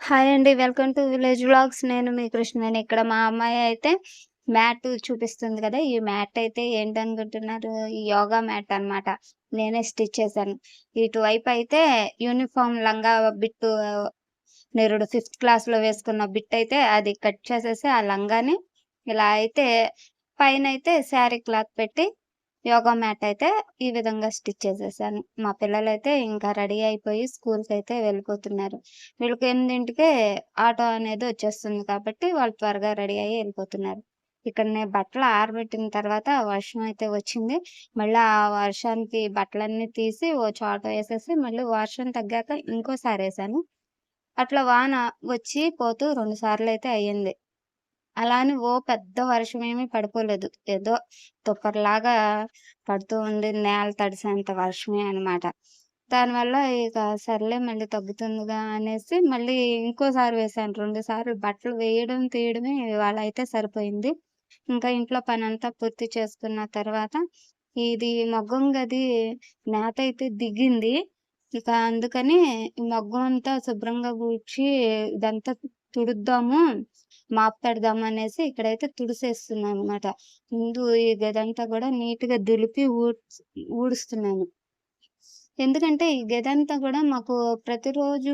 Hi అండి. Welcome to village vlogs. నేను మీ కృష్ణని. ఇక్కడ మా అమ్మాయి అయితే మ్యాట్ చూపిస్తుంది కదా! ఈ మ్యాట్ అయితే ఏంటనుకుంటున్నారు? ఈ యోగా మ్యాట్ అన్నమాట. నేనే స్టిచ్ చేశాను. ఇటువైపు అయితే యూనిఫార్మ్ లంగా బిట్టు నిరుడు ఫిఫ్త్ క్లాస్‌లో వేసుకున్న బిట్ అయితే అది కట్ చేసేసి ఆ లంగాని ఇలా అయితే పైనైతే శారీ క్లాత్ పెట్టి యోగా మ్యాట్ అయితే ఈ విధంగా స్టిచ్ చేసేసాను. మా పిల్లలైతే ఇంకా రెడీ అయిపోయి స్కూల్‌కైతే వెళ్ళిపోతున్నారు. వీళ్ళకి 8కే ఆటో అనేది వచ్చేస్తుంది కాబట్టి వాళ్ళు త్వరగా రెడీ అయ్యి ఎళ్ళిపోతున్నారు. ఇక్కడ నేను బట్టలు ఆరబెట్టిన తర్వాత వర్షం అయితే వచ్చింది. మళ్ళా ఆ వర్షానికి బట్టలన్నీ తీసి ఓ చోట ఏసేసి మళ్ళీ వర్షం తగ్గాక ఇంకోసారేసాను. అట్లా వాన వచ్చి పోతూ 2 సార్లయితే అయ్యింది. అలా అని ఓ పెద్ద వర్షమేమి పడిపోలేదు. ఏదో తుప్పరులాగా పడుతూ ఉంది. నేల తడిసేంత వర్షమే అనమాట. దానివల్ల ఇక సర్లే మళ్ళీ తగ్గుతుందిగా అనేసి మళ్ళీ ఇంకోసారి వేశాను. 2 సార్లు బట్టలు వేయడం, తీయడమే ఇవాళ అయితే సరిపోయింది. ఇంకా ఇంట్లో పనంతా పూర్తి చేసుకున్న తర్వాత ఇది మగ్గం గది నేతైతే దిగింది. ఇక అందుకని ఈ మగ్గం అంతా శుభ్రంగా ఊడ్చి ఇదంతా తుడుద్దాము, మాప్ పెడదాం అనేసి ఇక్కడైతే తుడిసేస్తున్నాననమాట. ముందు ఈ గదంతా గూడా నీట్‌గా దులిపి ఊడుస్తున్నాను. ఎందుకంటే ఈ గదంతా గూడా మాకు ప్రతిరోజు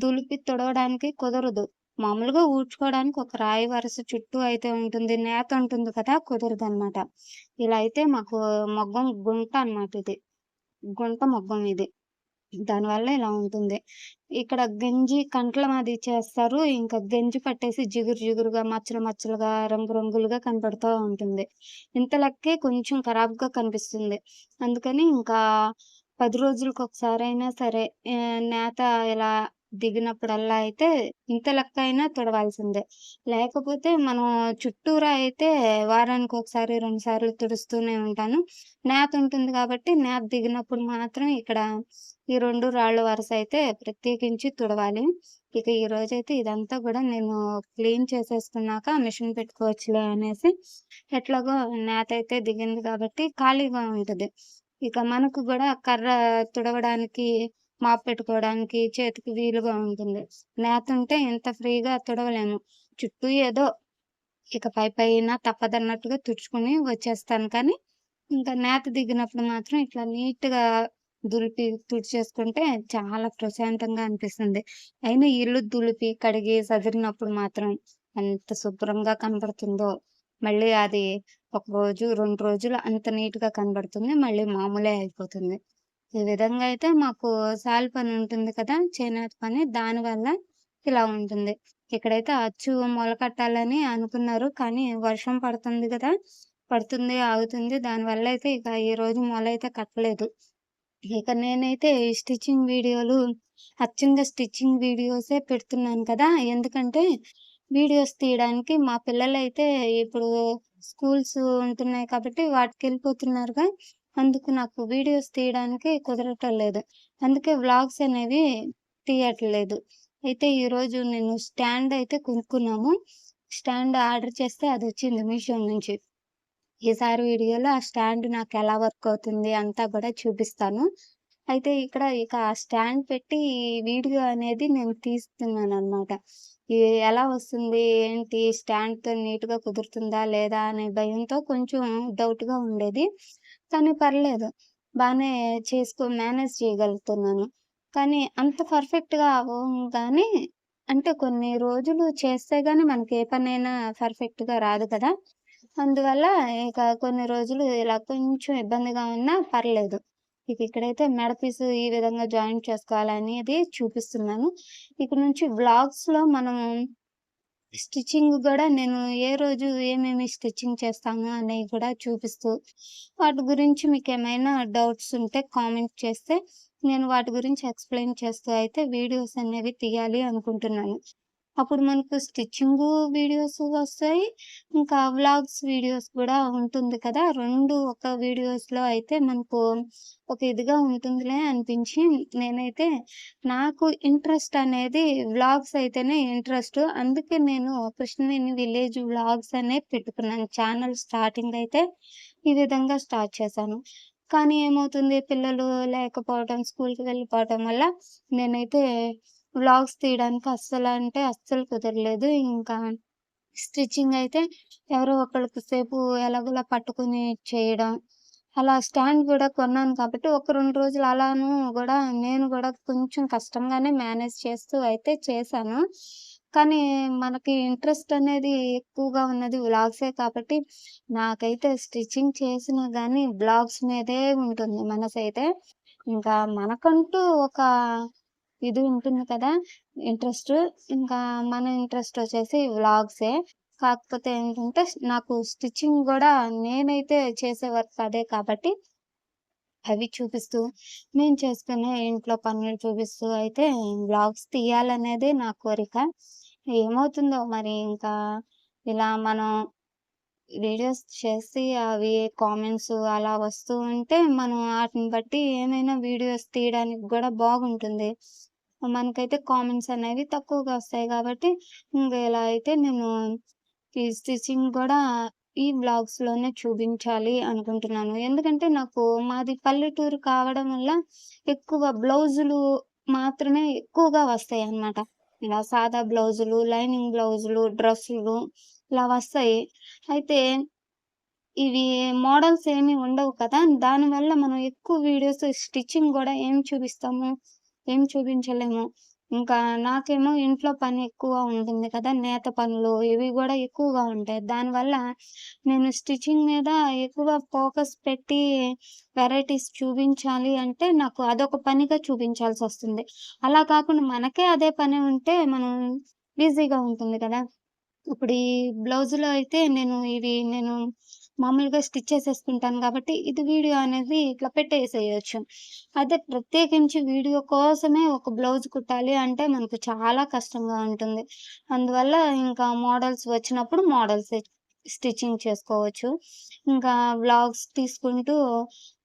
దులిపి తుడవడానికి కుదరదు. మామూలుగా ఊడ్చుకోవడానికి ఒక రాయి వరుస చుట్టూ అయితే ఉంటుంది. నేత ఉంటుంది కదా! కుదరదనమాట. ఇలా అయితే మాకు మగ్గం గుంట అనమాట ఇది. గుంట మగ్గం ఇది. దానివల్ల ఇలా ఉంటుంది. ఇక్కడ గంజి కంట్లం అది చేస్తారు. ఇంకా గంజి పట్టేసి జిగురు జిగురుగా, మచ్చలు మచ్చలుగా, రంగు రంగులుగా కనపడుతా ఉంటుంది. ఇంతలకే కొంచెం ఖరాబ్‌గా కనిపిస్తుంది. అందుకని ఇంకా 10 రోజులకొకసారైనా సరే నేత ఇలా దిగినప్పుడల్లా అయితే ఇంత లెక్కయినా తుడవాల్సిందే. లేకపోతే మనం చుట్టూరా అయితే వారానికొకసారి, 2 సార్లు తుడుస్తూనే ఉంటాను. నేత ఉంటుంది కాబట్టి నేత దిగినప్పుడు మాత్రం ఇక్కడ ఈ 2 రాళ్ళ వరుస అయితే ప్రత్యేకించి తుడవాలి. ఇక ఈరోజైతే ఇదంతా గూడా నేను క్లీన్ చేసేసుకున్నాక మిషన్ పెట్టుకోవచ్చులే అనేసి ఎట్లాగో నేతైతే దిగింది కాబట్టి ఖాళీగా ఉంటది. ఇక మనకు గూడా కర్ర తుడవడానికి, మాప్ పెట్టుకోవడానికి చేతికి వీలుగా ఉంటుంది. నేతుంటే ఇంత ఫ్రీగా తుడవలేము. చుట్టూ ఏదో ఇక పైపైన తప్పదన్నట్టుగా తుడుచుకొని వచ్చేస్తాను కానీ, ఇంకా నేత దిగినప్పుడు మాత్రం ఇట్లా నీట్‌గా దులిపి తుడిచేసుకుంటే చాలా ప్రశాంతంగా అనిపిస్తుంది. అయినా ఇల్లు దులిపి, కడిగి, సదిరినప్పుడు మాత్రం ఎంత శుభ్రంగా కనబడుతుందో, మళ్ళీ అది ఒక రోజు, 2 రోజులు అంత నీట్‌గా కనబడుతుంది. మళ్ళీ మామూలే అయిపోతుంది. ఈ విధంగా అయితే మాకు సాలు పని ఉంటుంది కదా! చేనేత పని. దానివల్ల ఇలా ఉంటుంది. ఇక్కడైతే అచ్చు మొలకట్టాలని అనుకున్నారు. కానీ వర్షం పడుతుంది గదా! పడుతుంది, ఆగుతుంది. దానివల్ల అయితే ఇక ఈరోజు మొలైతే కట్టలేదు. ఇక నేనైతే ఈ స్టిచ్చింగ్ వీడియోలు అచ్చంగా స్టిచ్చింగ్ వీడియోసే పెడుతున్నాను కదా! ఎందుకంటే వీడియోస్ తీయడానికి మా పిల్లలైతే ఇప్పుడు స్కూల్స్ ఉంటున్నాయి కాబట్టి వాటికెళ్ళిపోతున్నారుగా. అందుకు నాకు వీడియోస్ తీయడానికి కుదరటం లేదు. అందుకే వ్లాగ్స్ అనేవి తీయట్లేదు. అయితే ఈరోజు నేను స్టాండ్ అయితే కొనుక్కున్నాము. స్టాండ్ ఆర్డర్ చేస్తే అదొచ్చింది మీషో నుంచి. ఈసారి వీడియోలో ఆ స్టాండ్ నాకెలా వర్క్ అవుతుంది అంతా గూడా చూపిస్తాను. అయితే ఇక్కడ ఇక ఆ స్టాండ్ పెట్టి ఈ వీడియో అనేది నేను తీస్తున్నాననమాట. ఇది ఎలా వస్తుంది? ఏంటి? స్టాండ్‌తో నీట్‌గా కుదురుతుందా? లేదా? అనే భయంతో కొంచెం డౌట్‌గా ఉండేది. కానీ పర్లేదు. బానే మేనేజ్ చేయగలుగుతున్నాను. కానీ అంత పర్ఫెక్ట్‌గా అవ్వము గానీ, అంటే కొన్ని రోజులు చేస్తే గాని మనకి ఏ పనైనా పర్ఫెక్ట్‌గా రాదు కదా! అందువల్ల ఇక కొన్ని రోజులు ఇలా కొంచెం ఇబ్బందిగా ఉన్నా పర్లేదు. ఇక్కడైతే మెడ పీసు ఈ విధంగా జాయింట్ చేసుకోవాలనేది చూపిస్తున్నాను. ఇక నుంచి వ్లాగ్స్‌లో మనము స్టిచ్చింగ్ గూడా నేను ఏ రోజు ఏమేమి స్టిచ్చింగ్ చేస్తాము అనేవి కూడా చూపిస్తూ, వాటి గురించి మీకేమైనా డౌట్స్ ఉంటే కామెంట్ చేస్తే, నేను వాటి గురించి ఎక్స్‌ప్లెయిన్ చేస్తూ అయితే వీడియోస్ అనేవి తీయాలి అనుకుంటున్నాను. అప్పుడు మనకు స్టిచ్చింగు వీడియోస్ వస్తాయి. ఇంకా వ్లాగ్స్ వీడియోస్ కూడా ఉంటుంది కదా! 2 ఒక వీడియోస్‌లో అయితే మనకు ఒక ఇదిగా ఉంటుందిలే అనిపించి, నేనైతే నాకు ఇంట్రెస్ట్ అనేది వ్లాగ్స్ అయితేనే ఇంట్రెస్ట్. అందుకే నేను కృష్ణవేణి విలేజ్ వ్లాగ్స్ అనే పెట్టుకున్నాను. ఛానల్ స్టార్టింగ్ అయితే ఈ విధంగా స్టార్ట్ చేశాను. కానీ ఏమవుతుంది పిల్లలు లేకపోవడం, స్కూల్‌కి వెళ్ళిపోవటం వల్ల నేనైతే వ్లాగ్స్ తీయడానికి అస్సలు కుదరలేదు. ఇంకా స్టిచ్చింగ్ అయితే ఎవరో ఒకళ్ళకి సేపు ఎలాగోలా పట్టుకొని చేయడం. అలా స్టాండ్ గూడా కొన్నాను కాబట్టి ఒక 2 రోజులు అలాను గూడా నేను గూడా కొంచెం కష్టంగానే మేనేజ్ చేస్తూ అయితే చేశాను. కానీ మనకి ఇంట్రెస్ట్ అనేది ఎక్కువగా ఉన్నది వ్లాగ్సే కాబట్టి నాకైతే స్టిచ్చింగ్ చేసినా గానీ వ్లాగ్స్ మీదే ఉంటుంది మనసైతే. ఇంకా మనకంటూ ఒక ఇది ఉంటుంది కదా! ఇంట్రెస్టు. ఇంకా మన ఇంట్రెస్టొచ్చేసి వ్లాగ్సే. కాకపోతే ఏంటంటే నాకు స్టిచ్చింగ్ గూడా నేనైతే చేసే వర్క్ అదే కాబట్టి అవి చూపిస్తూ, నేను చేసుకునే ఇంట్లో పనులు చూపిస్తూ అయితే వ్లాగ్స్ తీయాలనేదే నా కోరిక. ఏమవుతుందో మరి ఇంకా ఇలా మనం వీడియోస్ చేసి అవి కామెంట్స్ అలా వస్తూ ఉంటే మనం ఆటిని బట్టి ఏమైనా వీడియోస్ తీయడానికి గూడా బాగుంటుంది. మనకైతే కామెంట్స్ అనేవి తక్కువగా వస్తాయి గాబట్టి, ఇంగ ఇలా అయితే నేను ఈ స్టిచ్చింగ్ గూడా ఈ వ్లాగ్స్‌లోనే చూపించాలి అనుకుంటున్నాను. ఎందుకంటే నాకు మాది పల్లెటూరు కావడం వల్ల ఎక్కువ బ్లౌజులు మాత్రమే ఎక్కువగా వస్తాయన్నమాట. ఇలా సాదా బ్లౌజులు, లైనింగ్ బ్లౌజులు, డ్రెస్సులు ఇలా వస్తాయి. అయితే ఇవి మోడల్స్ ఏమి ఉండవు కదా! దానివల్ల మనం ఎక్కువ వీడియోస్ స్టిచ్చింగ్ గూడా ఏం చూపిస్తాము? ఏం చూపించలేము. ఇంకా నాకేమో ఇంట్లో పని ఎక్కువ ఉంటుంది కదా! నేత పనులు ఇవి గూడా ఎక్కువగా ఉంటాయి. దానివల్ల నేను స్టిచ్చింగ్ మీద ఎక్కువ ఫోకస్ పెట్టి వెరైటీస్ చూపించాలి అంటే నాకు అదొక పనిగా చూపించాల్సొస్తుంది. అలా కాకుండా మనకే అదే పని ఉంటే మనం ఈజీగా ఉంటుంది కదా! ఇప్పుడు ఈ బ్లౌజులో అయితే నేను మామూలుగా స్టిచ్ చేసేసుకుంటాను గాబట్టి, ఇది వీడియో అనేది ఇట్లా పెట్టేసేయొచ్చు. అదే ప్రత్యేకించి వీడియో కోసమే ఒక బ్లౌజ్ కుట్టాలి అంటే మనకు చాలా కష్టంగా ఉంటుంది. అందువల్ల ఇంకా మోడల్స్ వచ్చినప్పుడు మోడల్సే స్టిచ్చింగ్ చేసుకోవచ్చు. ఇంకా వ్లాగ్స్ తీసుకుంటూ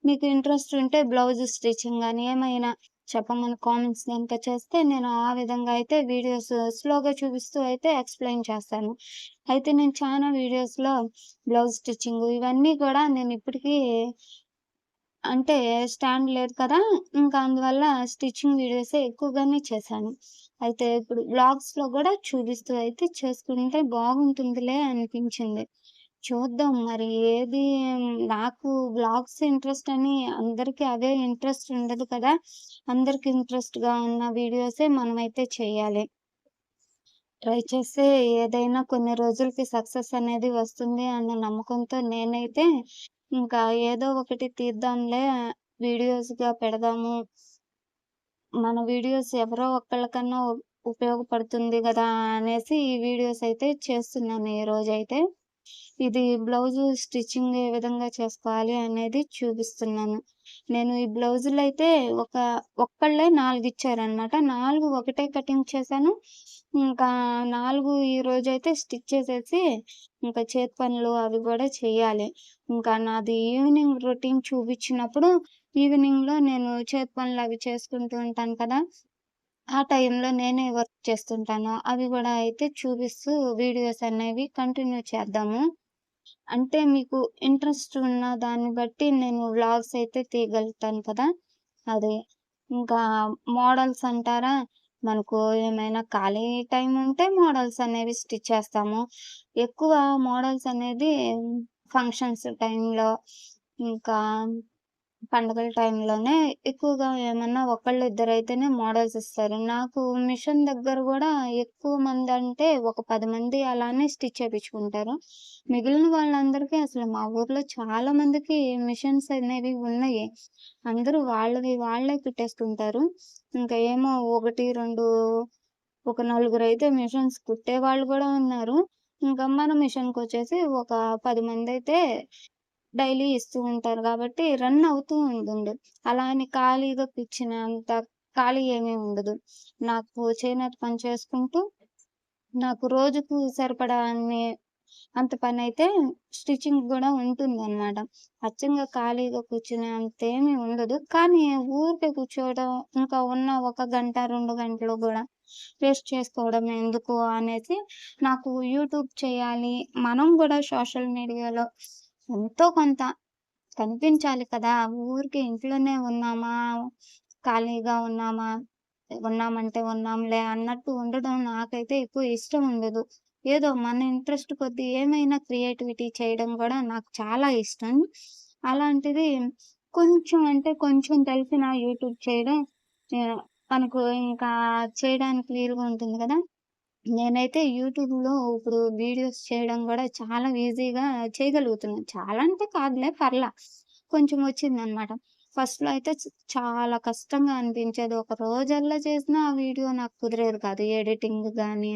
మీకు ఇంట్రెస్ట్ ఉంటే బ్లౌజ్ స్టిచ్చింగ్ గాని ఏమైనా చెప్పమని కామెంట్స్ గనుక చేస్తే నేను ఆ విధంగా అయితే వీడియోస్ స్లోగా చూపిస్తూ అయితే ఎక్స్‌ప్లెయిన్ చేస్తాను. అయితే నేను చానా వీడియోస్‌లో బ్లౌజ్ స్టిచ్చింగు ఇవన్నీ కూడా నేనిప్పటికీ అంటే స్టాండ్ లేదు కదా! ఇంకా అందువల్ల స్టిచ్చింగ్ వీడియోసే ఎక్కువగానే చేశాను. అయితే ఇప్పుడు వ్లాగ్స్‌లో గూడా చూపిస్తూ అయితే చేసుకుంటే బాగుంటుందిలే అనిపించింది. చూద్దాం మరి ఏది నాకు వ్లాగ్స్ ఇంట్రెస్ట్ అని అందరికి అవే ఇంట్రెస్ట్ ఉండదు కదా! అందరికి ఇంట్రెస్ట్‌గా ఉన్న వీడియోసే మనమైతే చేయాలి. ట్రై చేస్తే ఏదైనా కొన్ని రోజులకి సక్సెస్ అనేది వస్తుంది అన్న నమ్మకంతో నేనైతే ఇంకా ఏదో ఒకటి తీద్దాంలే, వీడియోస్‌గా పెడదాము. మన వీడియోస్ ఎవరో ఒకళ్ళకన్నా ఉపయోగపడుతుంది గదా! అనేసి ఈ వీడియోస్ అయితే చేస్తున్నాను ఈరోజైతే. ఇది బ్లౌజు స్టిచ్చింగ్ ఏ విధంగా చేసుకోవాలి అనేది చూపిస్తున్నాను. నేను ఈ బ్లౌజులైతే ఒక ఒక్కళ్ళే 4 ఇచ్చారనమాట. 4 ఒకటే కటింగ్ చేశాను. ఇంకా 4 ఈరోజైతే స్టిచ్ చేసేసి, ఇంకా చేతి పనులు అవి గూడా చెయ్యాలి. ఇంకా నాది ఈవినింగ్ రొటీన్ చూపిచ్చినప్పుడు, ఈవినింగ్‌లో నేను చేతి పనులవి చేసుకుంటూ ఉంటాను కదా! ఆ టైంలో నేనే వర్క్ చేస్తుంటాను. అవి గూడా అయితే చూపిస్తూ వీడియోస్ అనేవి కంటిన్యూ చేద్దాము. అంటే మీకు ఇంట్రెస్ట్ ఉన్న దాన్ని బట్టి నేను వ్లాగ్స్ అయితే తీయగలుగుతాను కదా! అదే. ఇంకా మోడల్స్ అంటారా? మనకు ఏమైనా ఖాళీ టైం ఉంటే మోడల్స్ అనేవి స్టిచ్ చేస్తాము. ఎక్కువ మోడల్స్ అనేది ఫంక్షన్స్ టైంలో, ఇంకా పండుగల టైంలోనే ఎక్కువగా ఏమన్నా ఒకళ్ళిద్దరైతేనే మోడల్స్ ఇస్తారు. నాకు మిషన్ దగ్గర గూడా ఎక్కువ మందంటే ఒక 10 మంది అలానే స్టిచ్ చేపించుకుంటారు. మిగిలిన వాళ్ళందరికీ అసలు మా ఊర్లో చాలా మందికి మిషన్స్ అనేవి ఉన్నాయి. అందరూ వాళ్ళవి వాళ్ళే కుట్టేసుకుంటారు. ఇంకా ఏమో 1, 2 ఒక నలుగురైతే మిషన్స్ కుట్టేవాళ్ళు గూడా ఉన్నారు. ఇంకా మన మిషన్‌కొచ్చేసి ఒక 10 మందైతే డైలీ ఇస్తూ ఉంటారు గాబట్టి రన్ అవుతూ ఉంటుంది. అలా అని ఖాళీగా కూర్చునేంత ఖాళీ ఏమీ ఉండదు. నాకు చేనేత పని చేసుకుంటూ, నాకు రోజుకు సరిపడా అంత పనైతే స్టిచ్చింగ్ గూడా ఉంటుందనమాట. అచ్చంగా ఖాళీగా కూర్చునే అంతేమీ ఉండదు. కానీ ఊరికే కూర్చోవడం, ఇంకా ఉన్న ఒక గంట, 2 గంటలు గూడా వేస్ట్ చేసుకోవడం ఎందుకు అనేసి నాకు యూట్యూబ్ చేయాలి. మనం గూడా సోషల్ మీడియాలో ఎంతో కొంత కనిపించాలి కదా! ఊరికే ఇంట్లోనే ఉన్నామా, ఖాళీగా ఉన్నామా, ఉన్నామంటే ఉన్నాంలే అన్నట్టు ఉండడం నాకైతే ఎక్కువ ఇష్టం ఉండదు. ఏదో మన ఇంట్రెస్ట్ కొద్దీ ఏమైనా క్రియేటివిటీ చేయడం గూడా నాకు చాలా ఇష్టం. అలాంటిది కొంచెం అంటే కొంచెం తెలిసిన యూట్యూబ్ చేయడం ఆహ్, మనకు ఇంకా చేయడానికి వీలుగా ఉంటుంది గదా! నేనైతే యూట్యూబ్‌లో ఇప్పుడు వీడియోస్ చేయడం గూడా చాలా ఈజీగా చేయగలుగుతున్నాను. చాలా అంటే కాదులే పర్లా. కొంచెం వచ్చిందనమాట. ఫస్ట్‌లో అయితే చాలా కష్టంగా అనిపించేది. ఒక రోజల్లా చేసినా ఆ వీడియో నాకు కుదిరేది కాదు. ఎడిటింగ్ గానీ,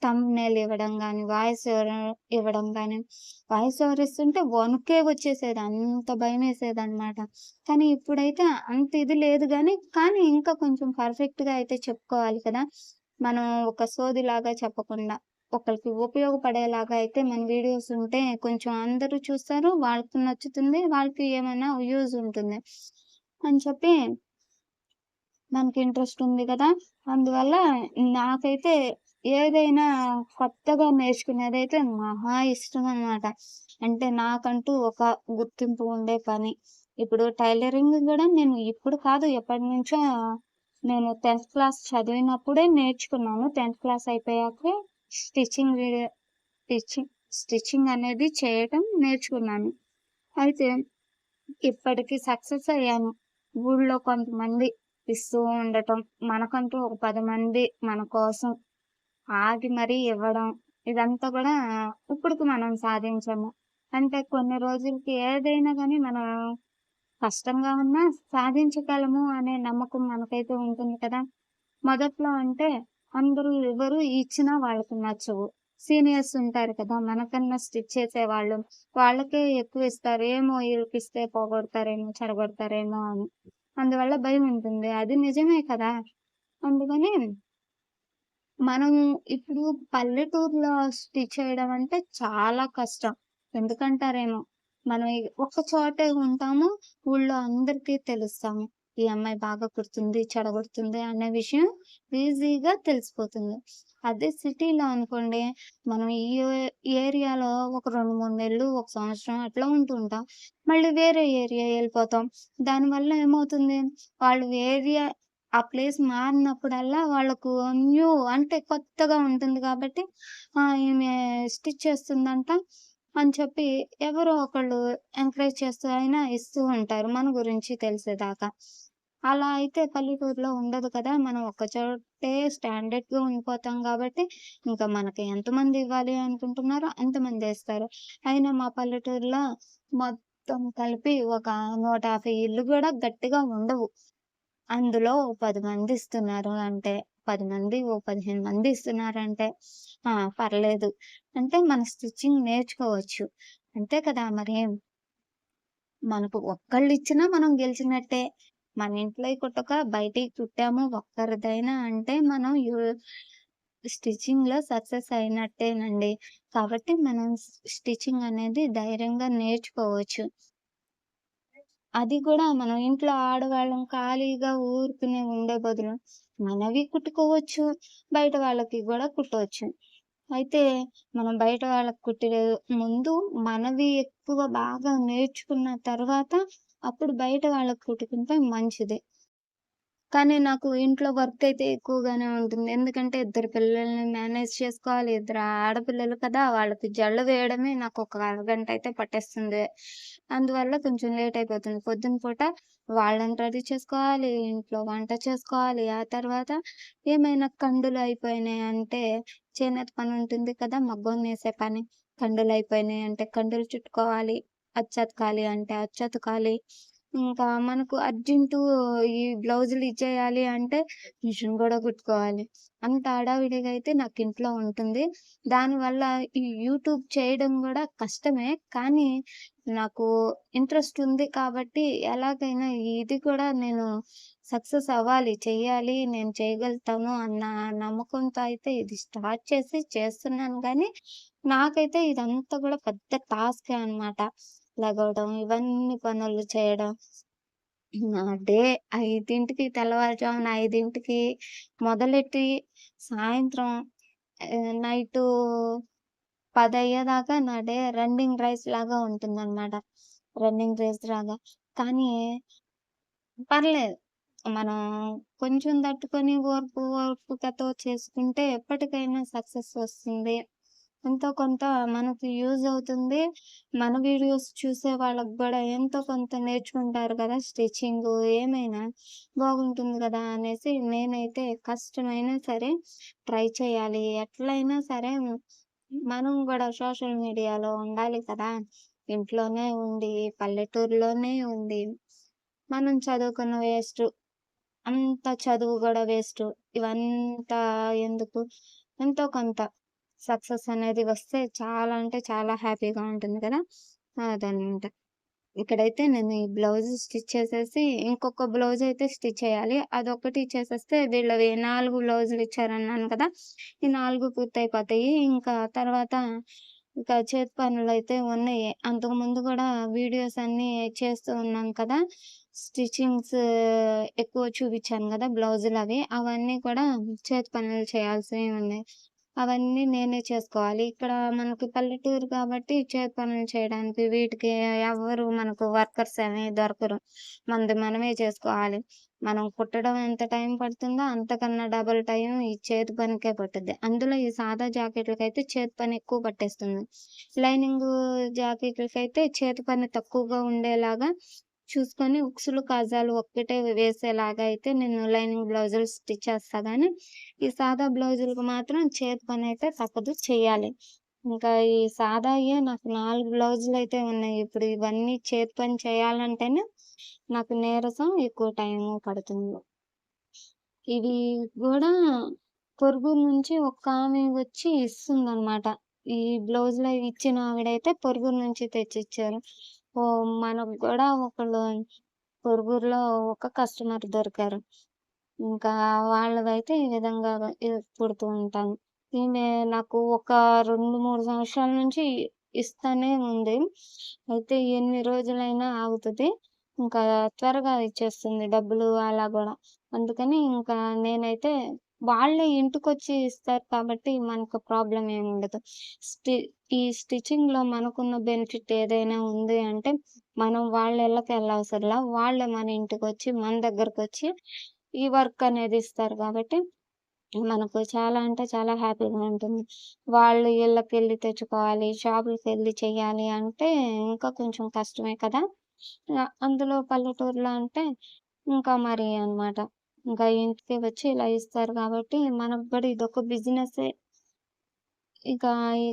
థంబ్‌నెయిల్ ఇవ్వడం గానీ, వాయిస్ ఓవర్ ఇవ్వడం గానీ, వాయిస్ ఓవర్ ఇస్తుంటే వణుకే వచ్చేసేది. అంత భయమేసేదనమాట. కానీ ఇప్పుడైతే అంత ఇది లేదు గానీ, కానీ ఇంకా కొంచెం పర్ఫెక్ట్‌గా అయితే చెప్పుకోవాలి కదా! మనం ఒక సోదిలాగా చెప్పకుండా, ఒకళ్ళకి ఉపయోగపడేలాగా అయితే మన వీడియోస్ ఉంటే కొంచెం అందరూ చూస్తారు. వాళ్ళకి నచ్చుతుంది. వాళ్ళకి ఏమైనా యూజ్ ఉంటుంది. అని చెప్పి మనకి ఇంట్రెస్ట్ ఉంది గదా! అందువల్ల నాకైతే ఏదైనా కొత్తగా నేర్చుకునేదైతే మహా ఇష్టమనమాట. అంటే నాకంటూ ఒక గుర్తింపు ఉండే పని. ఇప్పుడు టైలరింగ్ గూడా నేను ఇప్పుడు కాదు ఎప్పటినుంచో నేను 10థ్ క్లాస్ చదివినప్పుడే నేర్చుకున్నాను. 10థ్ క్లాస్ అయిపోయాకే స్టిచ్చింగ్ వీడియో స్టిచ్చింగ్ స్టిచ్చింగ్ అనేది చేయటం నేర్చుకున్నాను. అయితే ఇప్పటికి సక్సెస్ అయ్యాను. ఊళ్ళో కొంతమంది ఇస్తూ ఉండటం, మనకంటూ ఒక 10 మంది మన కోసం ఆగి మరీ ఇవ్వడం, ఇదంతా గూడా ఇప్పటికి మనం సాధించాము. అంటే కొన్ని రోజులకి ఏదైనా గానీ మనం కష్టంగా ఉన్నా సాధించగలము అనే నమ్మకం మనకైతే ఉంటుంది కదా! మొదట్లో అంటే అందరూ ఎవరు ఇచ్చినా వాళ్ళకి నచ్చవు. సీనియర్స్ ఉంటారు కదా! మనకన్నా స్టిచ్ చేసేవాళ్ళు. వాళ్ళకే ఎక్కువిస్తారు. ఏమో ఈళ్ళకిస్తే పోగొడతారేమో, చెడగొడతారేమో అని. అందువల్ల భయముంటుంది. అది నిజమే కదా! అందుకని మనం ఇప్పుడు పల్లెటూరులో స్టిచ్ చేయడం అంటే చాలా కష్టం. ఎందుకంటారేమో, మనం ఒక్క చోటే ఉంటాము. ఊళ్ళో అందరికీ తెలుస్తాము. ఈ అమ్మాయి బాగా కుడుతుంది, చెడగొడుతుంది అనే విషయం ఈజీగా తెలిసిపోతుంది. అదే సిటీలో అనుకోండి, మనం ఈ ఏరియాలో ఒక 2, 3 నెలలు, ఒక సంవత్సరం అట్లా ఉంటూ ఉంటాం. మళ్ళీ వేరే ఏరియా ఎళ్ళిపోతాం. దానివల్ల ఏమవుతుంది, వాళ్ళు ఏరియా ఆ ప్లేస్ మారినప్పుడల్లా వాళ్ళకు న్యూ అంటే కొత్తగా ఉంటుంది కాబట్టి, ఈమె స్టిచ్ చేస్తుందంట అని చెప్పి ఎవరో ఒకళ్ళు ఎంకరేజ్ చేస్తూ అయినా ఇస్తూ ఉంటారు మన గురించి తెలిసేదాకా. అలా అయితే పల్లెటూరులో ఉండదు కదా! మనం ఒక్క చోటే స్టాండర్డ్‌గా ఉండిపోతాం గాబట్టి, ఇంకా మనకి ఎంతమంది ఇవ్వాలి అనుకుంటున్నారో అంతమందేస్తారు. అయినా మా పల్లెటూరులో మొత్తం కలిపి ఒక 150 ఇల్లు గూడా గట్టిగా ఉండవు. అందులో ఓ 10 మంది ఇస్తున్నారు అంటే, 10 మంది ఓ 15 మంది ఇస్తున్నారంటే, పర్లేదు. అంటే మన స్టిచ్చింగ్ నేర్చుకోవచ్చు. అంతే కదా! మరి మనకు ఒక్కళ్ళిచ్చినా మనం గెలిచినట్టే. మన ఇంట్లోయి కుట్టక బయటికి కుట్టాము ఒక్కరిదైనా అంటే మనం స్టిచ్చింగ్‌లో సక్సెస్ అయినట్టేనండి. కాబట్టి మనం స్టిచ్చింగ్ అనేది ధైర్యంగా నేర్చుకోవచ్చు. అది గూడా మనం ఇంట్లో ఆడవాళ్ళం ఖాళీగా ఊరుకనే ఉండే బదులు, మనవి కుట్టుకోవచ్చు. బయట వాళ్ళకి గూడా కుట్టవచ్చు. అయితే మనం బయట వాళ్ళకి కుట్టే ముందు మనవి ఎక్కువ బాగా నేర్చుకున్న తర్వాత, అప్పుడు బయట వాళ్ళకి కుట్టుకుంటే మంచిది. కానీ నాకు ఇంట్లో వర్కయితే ఎక్కువగానే ఉంటుంది. ఎందుకంటే ఇద్దరు పిల్లల్ని మేనేజ్ చేసుకోవాలి. ఇద్దరు ఆడపిల్లలు కదా! వాళ్ళకి జడలు వేయడమే నాకొక అరగంట అయితే పట్టేస్తుంది. అందువల్ల కొంచెం లేట్ అయిపోతుంది. పొద్దున పూట వాళ్ళని రెడీ చేసుకోవాలి, ఇంట్లో వంట చేసుకోవాలి. ఆ తర్వాత ఏమైనా కండులు అయిపోయినాయంటే చేనేత పని ఉంటుంది కదా! మగ్గం నేసే పని. కండులయిపోయినాయంటే కండులు చుట్టుకోవాలి. అచ్చతకాలి అంటే అచ్చతకాలి. ఇంకా మనకు అర్జెంటు ఈ బ్లౌజులు ఇచ్చేయాలి అంటే మిషన్ గూడా కుట్టుకోవాలి. అంత హడావిడిగా అయితే నాకింట్లో ఉంటుంది. దానివల్ల ఈ యూట్యూబ్ చేయడం గూడా కష్టమే. కానీ నాకు ఇంట్రెస్ట్ ఉంది కాబట్టి ఎలాగైనా ఇది కూడా నేను సక్సెస్ అవ్వాలి, చెయ్యాలి, నేను చేయగలుగుతాను అన్న నమ్మకంతో అయితే ఇది స్టార్ట్ చేసి చేస్తున్నాను గానీ, నాకైతే ఇదంతా గూడా పెద్ద టాస్కే అన్నమాట. లెగవడం, ఇవన్నీ పనులు చేయడం. డే 5కి తెల్లవారుజామున 5కి మొదలెట్టి సాయంత్రం నైటు 10 అయ్యేదాకా నా డే రన్నింగ్ రేస్ లాగా ఉంటుందనమాట. రన్నింగ్ రేస్ లాగా. కానీ పర్లేదు. మనం కొంచెం తట్టుకొని ఓర్పుతో చేసుకుంటే ఎప్పటికైనా సక్సెస్ వస్తుంది. ఎంతో కొంత మనకి యూజ్ అవుతుంది. మన వీడియోస్ చూసే వాళ్ళకి గూడా ఎంతో కొంత నేర్చుకుంటారు కదా! స్టిచ్చింగు ఏమైనా బాగుంటుంది గదా! అనేసి నేనైతే కష్టమైనా సరే ట్రై చేయాలి. ఎట్లైనా సరే మనం గూడా సోషల్ మీడియాలో ఉండాలి కదా! ఇంట్లోనే ఉండి, పల్లెటూరులోనే ఉండి, మనం చదువుకున్న వేస్టు. అంత చదువు గూడా వేస్టు. ఇవంతా ఎందుకు? ఎంతో కొంత సక్సెస్ అనేది వస్తే చాలా అంటే చాలా హ్యాపీగా ఉంటుంది కదా! అదనమాట. ఇక్కడైతే నేను ఈ బ్లౌజ్ స్టిచ్ చేసేసి, ఇంకొక బ్లౌజయితే స్టిచ్ చేయాలి. అదొక్కటి చేసేస్తే వీళ్ళవి 4 బ్లౌజులిచ్చారన్నాను కదా! ఈ 4 పూర్తయిపోతాయి. ఇంకా తర్వాత ఇక చేతి పనులయితే ఉన్నాయి. అంతకుముందు గూడా వీడియోస్ అన్నీ చేస్తూ ఉన్నాం కదా! స్టిచ్చింగ్స్ ఎక్కువ చూపిచ్చాను గదా! బ్లౌజులవి. అవన్నీ కూడా చేతి పనులు చేయాల్సినవి ఉన్నాయి. అవన్నీ నేనే చేసుకోవాలి. ఇక్కడ మనకి పల్లెటూరు కాబట్టి చేతి పనులు చేయడానికి వీటికి ఎవ్వరు మనకు వర్కర్స్ అని దొరకరు. మనది మనమే చేసుకోవాలి. మనం కుట్టడం ఎంత టైం పడుతుందో అంతకన్నా డబుల్ టైం ఈ చేతి పనికే పట్టుద్ది. అందులో ఈ సాదా జాకెట్లకైతే చేతి పని ఎక్కువ పట్టేస్తుంది. లైనింగు జాకెట్లకైతే చేతి పని తక్కువగా ఉండేలాగా చూసుకొని ఉక్సులు, కాజాలు ఒక్కటే వేసేలాగా అయితే నేను లైనింగ్ బ్లౌజులు స్టిచ్ చేస్తా గానీ, ఈ సాదా బ్లౌజులకు మాత్రం చేతి పనైతే తప్పదు చెయ్యాలి. ఇంకా ఈ సాదాయే నాకు 4 బ్లౌజులైతే ఉన్నాయి. ఇప్పుడు ఇవన్నీ చేతి పని చేయాలంటేనే నాకు నీరసం, ఎక్కువ టైము పడుతుంది. ఇవి గూడా పొరుగురు నుంచి ఒకామె వచ్చి ఇస్తుందనమాట. ఈ బ్లౌజులవి ఇచ్చిన ఆవిడైతే పొరుగురు నుంచి తెచ్చిచ్చారు. మనకు గూడా ఒకళ్ళు పొరుగురులో ఒక కస్టమర్ దొరికారు. ఇంకా వాళ్ళదైతే ఈ విధంగా కుడుతూ ఉంటాను. ఈమె నాకు ఒక 2, 3 సంవత్సరాల నుంచి ఇస్తానే ఉంది. అయితే ఎన్ని రోజులైనా ఆగుతది. ఇంకా త్వరగా ఇచ్చేస్తుంది డబ్బులు అలా గూడా. అందుకని ఇంకా నేనైతే వాళ్ళే ఇంటికొచ్చి ఇస్తారు కాబట్టి మనకు ప్రాబ్లమ్ ఏముండదు. స్టి ఈ స్టిచ్చింగ్‌లో మనకున్న బెనిఫిట్ ఏదైనా ఉంది అంటే, మనం వాళ్ళ ఇళ్ళకెళ్ళవసరంలా. వాళ్ళే మన ఇంటికొచ్చి, మన దగ్గరకొచ్చి ఈ వర్క్ అనేది ఇస్తారు కాబట్టి, మనకు చాలా అంటే చాలా హ్యాపీగా ఉంటుంది. వాళ్ళు ఇళ్ళకెళ్ళి తెచ్చుకోవాలి, షాపులకెళ్ళి చెయ్యాలి అంటే ఇంకా కొంచెం కష్టమే కదా! అందులో పల్లెటూరులో అంటే ఇంకా మరి అన్నమాట. ఇంకా ఇంటికి వచ్చి ఇలా ఇస్తారు కాబట్టి మనకు గూడా ఇదొక బిజినెస్సే. ఇక ఈ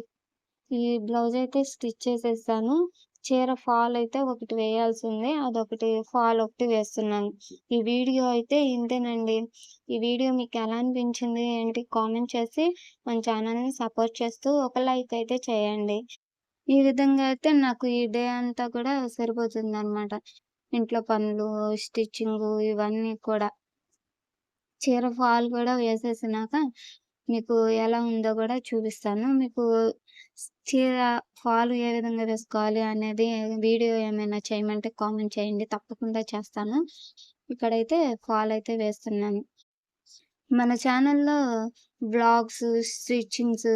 ఈ బ్లౌజయితే స్టిచ్ చేసేసాను. చీర ఫాలయితే ఒకటి వేయాల్సుంది. అదొకటి ఫాల్ ఒకటి వేస్తున్నాను. ఈ వీడియో అయితే ఇంతేనండి. ఈ వీడియో మీకెలా అనిపించింది ఏంటి కామెంట్ చేసి మన ఛానల్‌ని సపోర్ట్ చేస్తూ ఒక లైక్ అయితే చేయండి. ఈ విధంగా అయితే నాకు ఈ డే అంతా కూడా సరిపోతుందనమాట. ఇంట్లో పనులు, స్టిచ్చింగు ఇవన్నీ కూడా. చీర ఫాల్ గూడా వేసేసినాక మీకు ఎలా ఉందో గూడా చూపిస్తాను. మీకు చీర ఫాల్ ఏ విధంగా వేసుకోవాలి అనేది వీడియో ఏమైనా చేయమంటే కామెంట్ చేయండి. తప్పకుండా చేస్తాను. ఇక్కడైతే ఫాల్ అయితే వేస్తున్నాను. మన ఛానల్‌లో వ్లాగ్స్, స్టిచ్చింగ్స్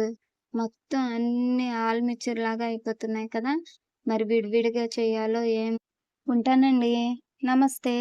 మొత్తం అన్నీ ఆల్ మిక్చర్ లాగా అయిపోతున్నాయి కదా! మరి విడివిడిగా చేయాలో ఏం ఉంటానండి. నమస్తే.